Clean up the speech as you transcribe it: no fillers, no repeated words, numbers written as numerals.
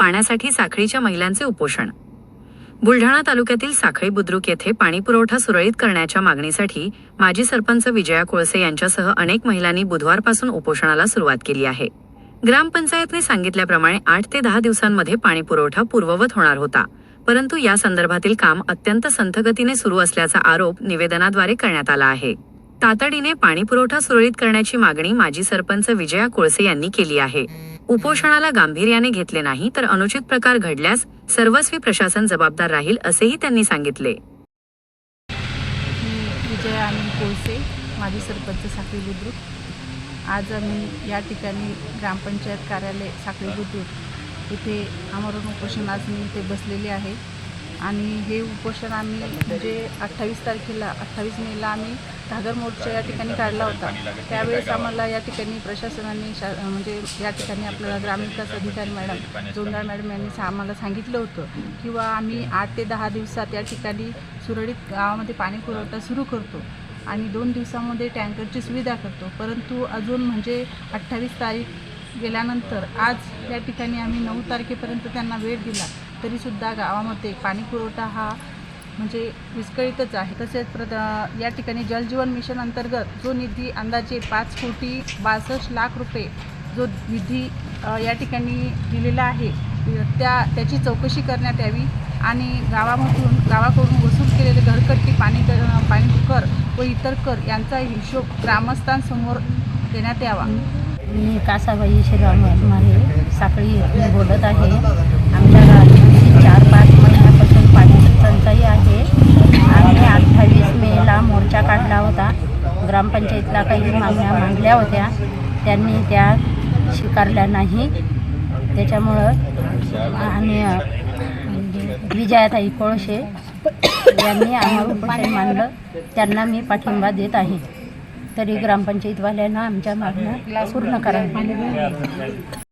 पाण्यासाठी साखळीच्या महिलांचे उपोषण। बुलढाणा तालुक्यातील साखळी बुद्रुक येथे पाणीपुरवठा सुरळीत करण्याच्या मागणीसाठी माजी सरपंच विजया कोळसे यांच्यासह अनेक महिलांनी बुधवारपासून उपोषणाला सुरुवात केली आहे। ग्रामपंचायतने सांगितल्याप्रमाणे 8 ते 10 दिवसांमध्ये पाणीपुरवठा पूर्ववत होणार होता, परंतु या संदर्भातील काम अत्यंत संथगतीने सुरू असल्याचा आरोप निवेदनाद्वारे करण्यात आला आहे। तातडीने पाणीपुरवठा सुरळीत करण्याची मागणी माजी सरपंच विजया कोळसे यांनी केली आहे। उपोषणाला गांभीर्याने घेतले नाही तर अनुचित प्रकार घडल्यास सर्वस्वी प्रशासन जबाबदार राहील असेही त्यांनी सांगितले। विजया अनिल कोळसे, माजी सरपंच साखळी बुद्रुक। आज आम्ही या ठिकाणी ग्रामपंचायत कार्यालय साखळी बुद्रुक इथे आमरण उपोषणास मी इथे बसलेले आहे आणि हे उपोषण आम्ही म्हणजे 28 मेला आम्ही घागर मोर्चा या ठिकाणी काढला होता। त्यावेळेस आम्हाला या ठिकाणी प्रशासनाने म्हणजे या ठिकाणी आपल्याला ग्रामविकास अधिकारी मॅडम जोंदाळ मॅडम यांनी आम्हाला सांगितलं होतं किंवा आम्ही 8 ते 10 दिवसात या ठिकाणी सुरळीत गावामध्ये पाणी पुरवठा सुरू करतो आणि 2 दिवसामध्ये टँकरची सुविधा करतो, परंतु अजून म्हणजे 28 तारीख गेल्यानंतर आज या ठिकाणी आम्ही 9 तारखेपर्यंत त्यांना वेळ दिला, तरीसुद्धा गावामध्ये पाणी पुरवठा हा म्हणजे विस्कळीतच आहे। तसेच या ठिकाणी जलजीवन मिशन अंतर्गत जो निधी अंदाजे 5,62,00,000 रुपये जो निधी या ठिकाणी दिलेला आहे त्याची चौकशी करण्यात यावी आणि गावाकडून वसूल केलेले घरकट्टी पाणी कर व इतर कर यांचा हिशोब ग्रामस्थांसमोर देण्यात यावा। मी कासाबाई श्रीराम मारे साखळी बोलत आहे। आमच्या गावात 4-5 महिन्यापासून पाण्याची टंचाई आहे। आम्ही 28 मेला मोर्चा काढला होता। ग्रामपंचायतला काही मागण्या मांडल्या होत्या, त्यांनी त्या स्वीकारल्या नाही। त्याच्यामुळं आम्ही विजयाताई कोळसे यांनी आम्हाला उपोषण मांडलं, त्यांना मी पाठिंबा देत आहे। तरी ग्रामपंचायतवाल्यांना आमच्या मागण्या पूर्ण कराव्या।